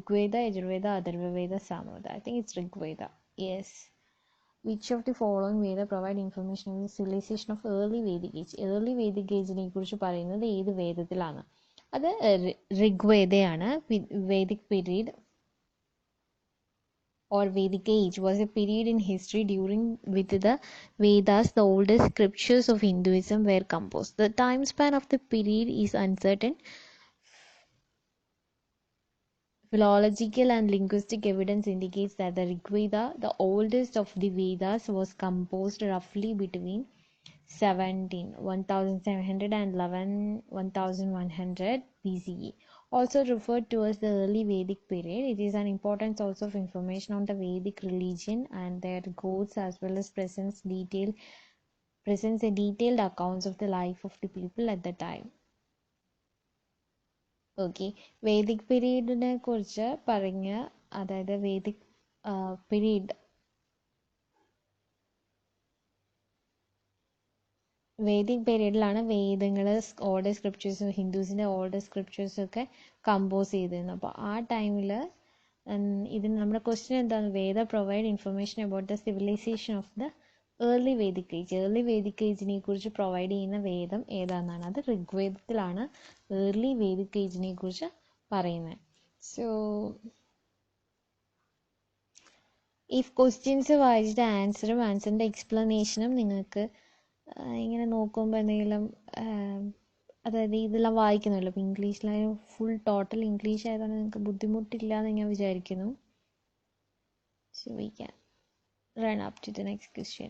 Rigveda, Yajurveda, Atharva Veda, Samaveda. I think it's Rigveda. Yes. Which of the following Veda provide information on the civilization of early Vedic age? Early Vedic age-നെ കുറിച്ച് പറയുന്നത് ഏത് വേദത്തിലാണ്? അത് ഋഗ്വേദയാണ്. Vedic period or Vedic age was a period in history during which the Vedas, the oldest scriptures of Hinduism, were composed. The time span of the period is uncertain. Philological and linguistic evidence indicates that the Rigveda, the oldest of the Vedas, was composed roughly between 1700 and 1100 BCE. Also referred to as the early Vedic period, it is an important source of information on the Vedic religion and their gods, as well as presents a detailed accounts of the life of the people at the time. Okay Vedic പീരീഡിനെ കുറിച്ച് പറഞ്ഞ അതായത് Vedic period Vedic പീരീഡിലാണ് വേദങ്ങൾ old സ്ക്രിപ്റ്റേഴ്സും ഹിന്ദുസിൻ്റെ old സ്ക്രിപ്റ്റേഴ്സൊക്കെ compose ചെയ്തിരുന്നു. അപ്പോൾ ആ ടൈമിൽ ഇതിന് നമ്മുടെ ക്വസ്റ്റ്യൻ എന്താണ്? Veda provide information about the civilization of the early Vedic age. Early Vedic ഏജിനെ കുറിച്ച് പ്രൊവൈഡ് ചെയ്യുന്ന വേദം ഏതാണെന്നാണ്? അത് ഋഗ്വേദത്തിലാണ് ഏർലി വേദിക് ഏജിനെ കുറിച്ച് പറയുന്നത്. സോ ഇഫ് ക്വസ്റ്റ്യൻസ് വായിച്ചിട്ട് ആൻസറിൻ്റെ എക്സ്പ്ലനേഷനും നിങ്ങൾക്ക് ഇങ്ങനെ നോക്കുമ്പോൾ എന്തെങ്കിലും അതായത് ഇതെല്ലാം വായിക്കുന്നുള്ളൂ. അപ്പോൾ ഇംഗ്ലീഷിലായാലും ഫുൾ ടോട്ടൽ ഇംഗ്ലീഷ് ആയതുകൊണ്ട് നിങ്ങൾക്ക് ബുദ്ധിമുട്ടില്ല എന്ന് ഞാൻ വിചാരിക്കുന്നു. So we can run up to the next question.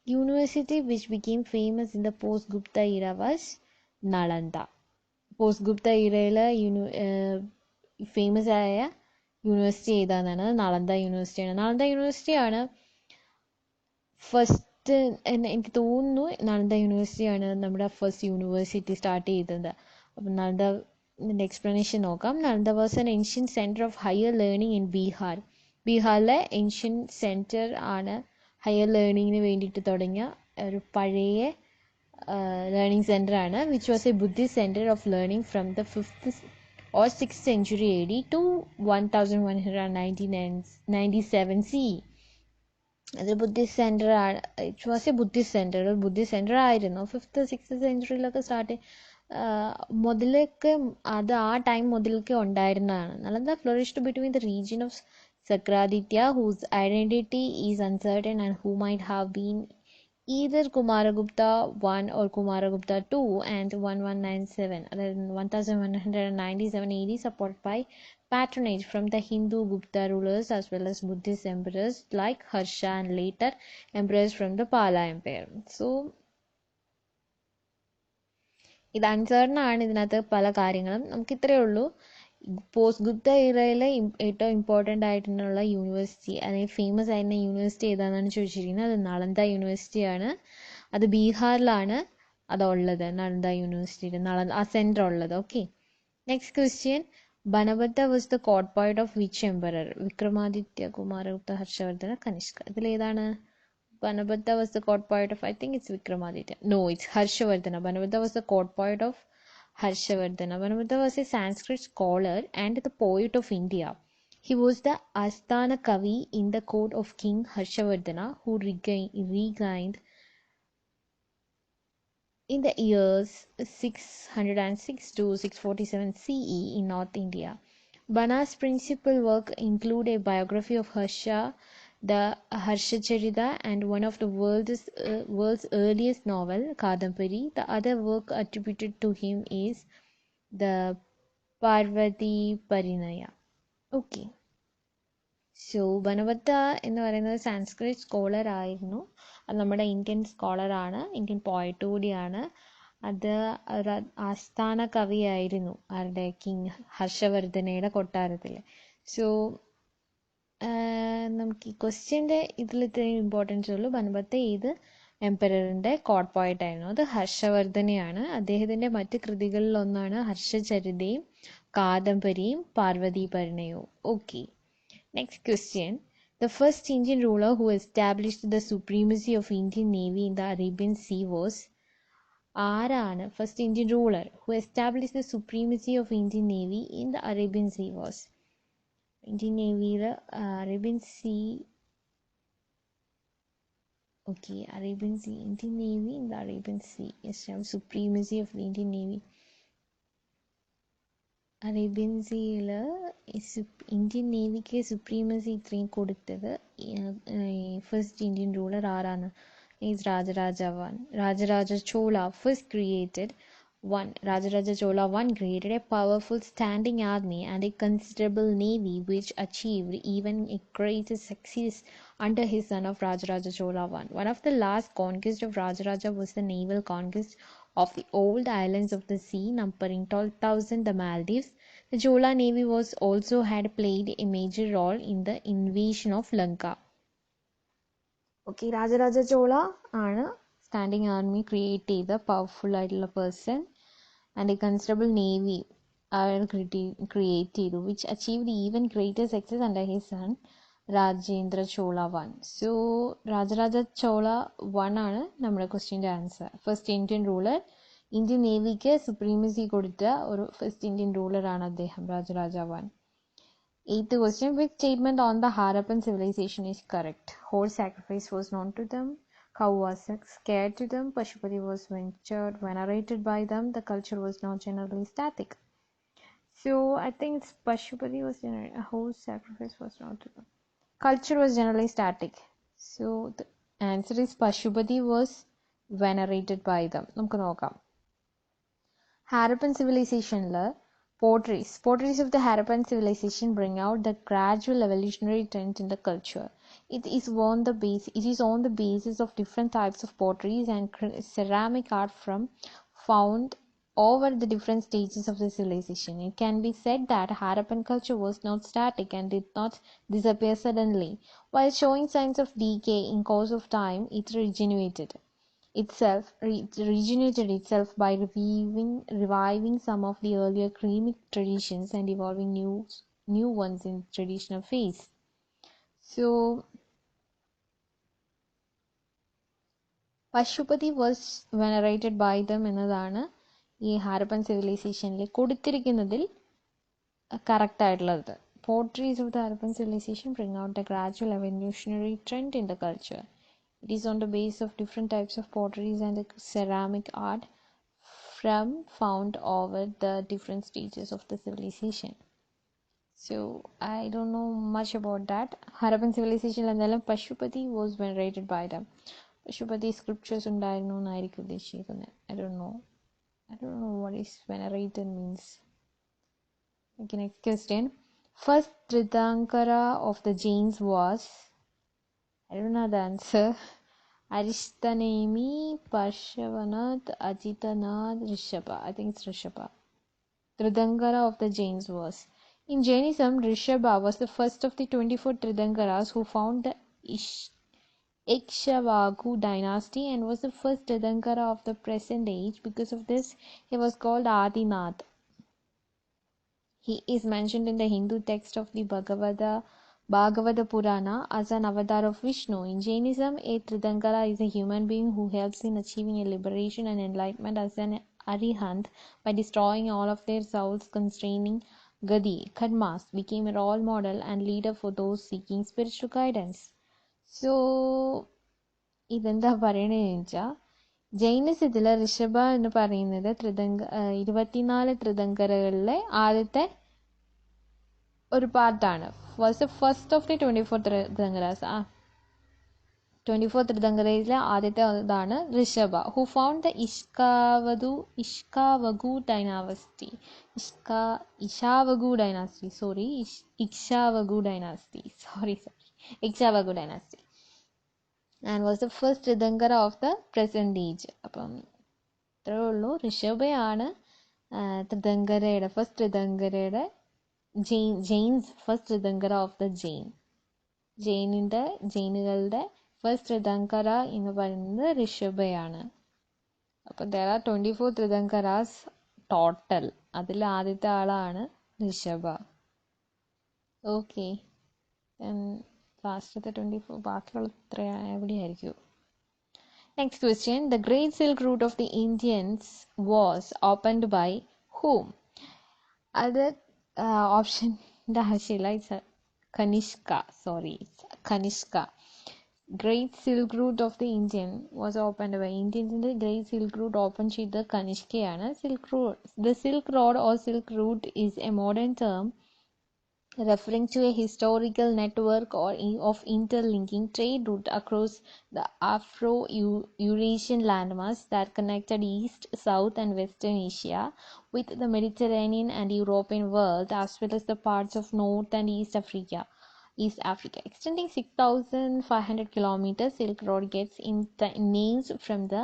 University which became famous in the post-Gupta era was Nalanda. Post-Gupta era famous ആയ യൂണിവേഴ്സിറ്റി ഏതാണെന്നാണ്? നളന്ദ യൂണിവേഴ്സിറ്റിയാണ്. നളന്ദ യൂണിവേഴ്സിറ്റിയാണ് ഫസ്റ്റ്, എനിക്ക് തോന്നുന്നു നളന്ദ യൂണിവേഴ്സിറ്റിയാണ് നമ്മുടെ ഫസ്റ്റ് യൂണിവേഴ്സിറ്റി സ്റ്റാർട്ട് ചെയ്തത്. അപ്പം നളന്ദൻ്റെ എക്സ്പ്ലനേഷൻ നോക്കാം. Nalanda was an ancient centre of higher learning in Bihar. ബീഹാറിലെ ancient centre ആണ് higher ലേണിങ്ങിന് വേണ്ടിയിട്ട് തുടങ്ങിയ ഒരു പഴയ ലേണിംഗ് സെൻറ്റർ ആണ്. Which was A Buddhist centre of learning from the 5th or 6th century AD to 1197 CE. അത് ബുദ്ധിസ്റ്റ് സെൻറ്റർ ആണ്. It was A Buddhist centre, ഒരു ബുദ്ധിസ്റ്റ് സെൻറ്റർ ആയിരുന്നു. 5th 6th സെഞ്ചുറിയിലൊക്കെ സ്റ്റാർട്ട് മുതലൊക്കെ അത് ആ ടൈം മുതലൊക്കെ ഉണ്ടായിരുന്നതാണ്. Nalanda flourished between the region of Sakraditya, whose identity is uncertain and who might have been either Kumaragupta I or Kumaragupta II, and 1197 AD, supported by patronage from the Hindu Gupta rulers as well as Buddhist emperors like Harsha and later emperors from the Pala Empire. So ഇത് Un Certain ആണ്. ഇതിനകത്ത് പല കാര്യങ്ങളും നമുക്ക് ഇത്രയേ ഉള്ളൂ. Post Gupta ഇറയിലെ ഏറ്റവും important ആയിട്ടുള്ള യൂണിവേഴ്സിറ്റി അല്ലെങ്കിൽ ഫേമസ് ആയിരുന്ന യൂണിവേഴ്സിറ്റി ഏതാണെന്നാണ് ചോദിച്ചിരിക്കുന്നത്. അത് നളന്ദ യൂണിവേഴ്സിറ്റിയാണ്. അത് ബീഹാറിലാണ് അതുള്ളത്. നളന്ദ യൂണിവേഴ്സിറ്റിയുടെ ആ സെൻറ്റർ ഉള്ളത്. Okay, next question. Banabhatta was the court പോയിന്റ് of which emperor? Vikramaditya, Kumaragupta, Harshavardhana, Kanishka. ഇതിലേതാണ്? Banabhatta was the court poet of, I think it's Vikramaditya. No, it's Harshavardhana. Banabhatta was the court poet of Harshavardhana. Banabhatta was a Sanskrit scholar and the poet of India. He was the Asthana Kavi in the court of King Harshavardhana, who reigned in the years 606 to 647 CE in North India. Bana's principal work include a biography of Harsha, the Harshacharita, and one of the world's earliest novel, Kadambari. The other work attributed to him is the Parvati Parinaya. Okay. So Banabhatta എന്ന് പറയുന്നത് Sanskrit scholar ആയിരുന്നു. അത് നമ്മുടെ Indian സ്കോളറാണ്, Indian poet കൂടിയാണ്. അത് ഒരു ആസ്ഥാന കവിയായിരുന്നു ആരുടെ? കിങ് ഹർഷവർദ്ധനയുടെ കൊട്ടാരത്തിൽ. സോ നമുക്ക് ഈ ക്വസ്റ്റ്യൻ്റെ ഇതിൽ ഇത്രയും ഇമ്പോർട്ടൻസ് ഉള്ളൂ. ബനബത്ത ഏത് എംപററിൻ്റെ കോട്ട് പോയിന്റ് ആയിരുന്നു? അത് ഹർഷവർദ്ധനയാണ്. അദ്ദേഹത്തിൻ്റെ മറ്റ് കൃതികളിലൊന്നാണ് ഹർഷചരിതയും കാദംബരിയും പാർവതി പരിണയവും. Okay, next question. The first Indian ruler who established the supremacy of Indian Navy in the Arabian Sea was ആരാണ്? First Indian ruler who established the supremacy of Indian Navy in the Arabian Sea was Indian നേവിയിൽ Arabian Sea. Okay, Arabian Sea, Indian Navy in the Arabian Sea established supremacy of the Indian Navy. Arabian സീയിൽ Indian നേവിക്ക് supremacy ഇത്രയും കൊടുത്തത് first Indian ruler ആരാണ്? Is Rajaraja Chola first created Rajaraja Chola I created a powerful standing army and a considerable navy which achieved even a greater success under his son of Rajaraja Chola I. One of the last conquests of Rajaraja was the naval conquest of the old islands of the sea, numbering 12,000 the Maldives. The Chola navy was also had played a major role in the invasion of Lanka. Okay, Rajaraja Chola ആണ് standing army create ചെയ്ത powerful ആയിട്ടുള്ള person and a considerable navy are created, which achieved even greater success under his son Rajendra Chola I. So Rajaraja Chola I ആണ് നമ്മുടെ ക്വസ്റ്റ്യൻ്റെ answer. First Indian ruler, Indian നേവിക്ക് supremacy കൊടുത്ത ഒരു first Indian റൂളറാണ് അദ്ദേഹം, Rajaraja I. Eighth question, which statement on the Harappan civilization is correct? Horse sacrifice was known to them. Cow was scared to them. Pashupati was venerated by them. The culture was not generally static. So I think it's Pashupati was horse sacrifice was not to them. Culture was generally static. So the answer is Pashupati was venerated by them. നമുക്ക് നോക്കാം. Harappan civilization potteries of the Harappan civilization bring out the gradual evolutionary trend in the culture. It is on the basis of different types of potteries and ceramic art found over the different stages of the civilization. It can be said that Harappan culture was not static and did not disappear suddenly. While showing signs of decay in course of time, it regenerated itself by reviving some of the earlier Kremic traditions and evolving new ones in traditional phase. So Pashupati was venerated by them എന്നതാണ് ഈ Harappan സിവിലൈസേഷനിൽ കൊടുത്തിരിക്കുന്നതിൽ correct ആയിട്ടുള്ളത്. Potteries of the Harappan civilization bring out a gradual evolutionary trend in the culture. It is on the base of different types of potteries and the ceramic art found over the different stages of the civilization. So I don't know much about that. Harappan civilization എന്തായാലും Pashupati was venerated by them. Pashupati scriptures ഉണ്ടായിരുന്നു എന്നായിരിക്കും ഉദ്ദേശിക്കുന്നത്. I don't know what is venerated means. Okay, next question. First Tirthankara of the Jains was, I don't know the answer. Arishtanemi, Parshvanath, Ajitanath, Rishabha. I think it's Rishabha. Tirthankara of the Jains was. In Jainism, Rishabha was the first of the 24 Tirthankaras who found the Ikshvaku dynasty and was the first Tirthankara of the present age. Because of this, he was called Adinath. He is mentioned in the Hindu text of the Bhagavata Purana as an avatar of Vishnu. In Jainism, a Tirthankara is a human being who helps in achieving a liberation and enlightenment as an arihant by destroying all of their souls constraining gadi, karmas, became a role model and leader for those seeking spiritual guidance. So, ഇതെന്താ പറയണതെന്ന് വെച്ചാൽ ജൈനസിൽ ഋഷഭ എന്ന് പറയുന്നത് 24 ത്രിതങ്കരകളിലെ ആദ്യത്തെ ഒരു പാർട്ടാണ്. Was the first of the 24 tirthankaras. 24 ത്രിതങ്കരയിലെ ആദ്യത്തെ ഇതാണ് Rishabha, who found the Ikshvaku dynasty. And was the first Tirthankara of the present age. അപ്പം ഇത്രയേ ഉള്ളൂ. ഋഷഭയാണ് ത്രിതങ്കരയുടെ ഫസ്റ്റ് ത്രിതങ്കരയുടെ Jains first tirthankara of the ജെയിനുകളുടെ ഫസ്റ്റ് ത്രിതങ്കര എന്ന് പറയുന്നത് ഋഷഭയാണ്. അപ്പം there are 24 ത്രിതങ്കരാസ് ടോട്ടൽ. അതിൽ ആദ്യത്തെ ആളാണ് ഋഷഭ. ഓക്കെ, ലാസ്റ്റത്തെ 24 ബാക്കിയുള്ള ഇത്ര എവിടെയായിരിക്കും. Next question. The Great Silk Route of the Indians was opened by whom? അത് ഓപ്ഷൻ്റെ ആവശ്യമില്ല. Kanishka, sorry, it's Kanishka. Great Silk Route of the Indian was opened by Indians in the Great Silk Route open ചെയ്ത കനിഷ്കയാണ്. Silk Road. The Silk Road or Silk Route is a modern term referring to a historical network of interlinking trade route across the Afro-Eurasian landmass that connected East, South, and Western Asia with the Mediterranean and European world, as well as the parts of North and East Africa. Extending 6,500 kilometers, Silk Road gets names from the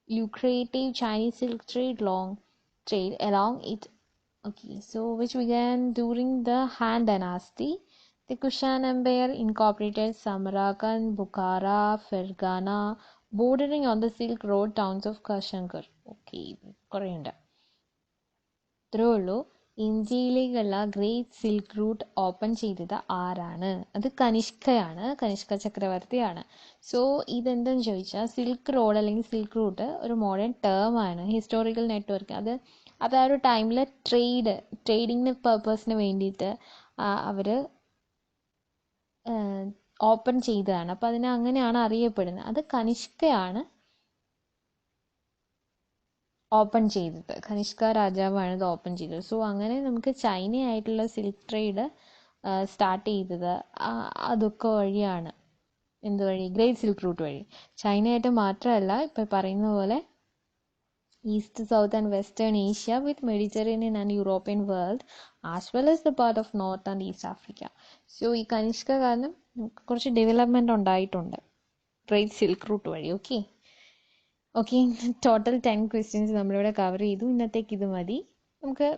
lucrative Chinese silk trade along it. Okay, so which began during the Han Dynasty. The Kushan Empire incorporated Samarkand, Bukhara, Fergana, bordering on the Silk Road towns of Kashankar. Okay, കുറേയുണ്ട്. ഇത്രയേ ഉള്ളൂ. ഇന്ത്യയിലേക്കുള്ള great silk route open ചെയ്തത് ആരാണ്? അത് കനിഷ്കയാണ്, Kanishka ചക്രവർത്തിയാണ്. So ഇതെന്തെന്ന് ചോദിച്ചാൽ silk road അല്ലെങ്കിൽ silk route ഒരു മോഡേൺ ടേം ആണ്. ഹിസ്റ്റോറിക്കൽ നെറ്റ്വർക്ക് അത് ആ ഒരു ടൈമിൽ ട്രേഡിങ്ങിന് പർപ്പസിന് വേണ്ടിയിട്ട് അവർ ഓപ്പൺ ചെയ്തതാണ്. അപ്പോൾ അതിനെ അങ്ങനെയാണ് അറിയപ്പെടുന്നത്. അത് കനിഷ്കയാണ് ഓപ്പൺ ചെയ്തത്. കനിഷ്ക രാജാവാണ് ഇത് ഓപ്പൺ ചെയ്തത്. സോ അങ്ങനെ നമുക്ക് ചൈനയായിട്ടുള്ള സിൽക്ക് ട്രേഡ് സ്റ്റാർട്ട് ചെയ്തത് അതൊക്കെ വഴിയാണ്. എന്തുവഴി? ഗ്രേറ്റ് സിൽക്ക് റൂട്ട് വഴി. ചൈനയായിട്ട് മാത്രമല്ല, ഇപ്പം പറയുന്ന പോലെ east, south and western Asia with Mediterranean and European world as well as the part of north and east Africa. So ഈ കനിഷ്ക കാരണം നമുക്ക് കുറച്ച് ഡെവലപ്മെൻറ്റ് ഉണ്ടായിട്ടുണ്ട് ഗ്രേറ്റ് സിൽക്ക് റൂട്ട് വഴി. ഓക്കെ, ടോട്ടൽ 10 ക്വസ്റ്റ്യൻസ് നമ്മളിവിടെ കവർ ചെയ്തു. ഇന്നത്തേക്ക് ഇത് മതി. നമുക്ക്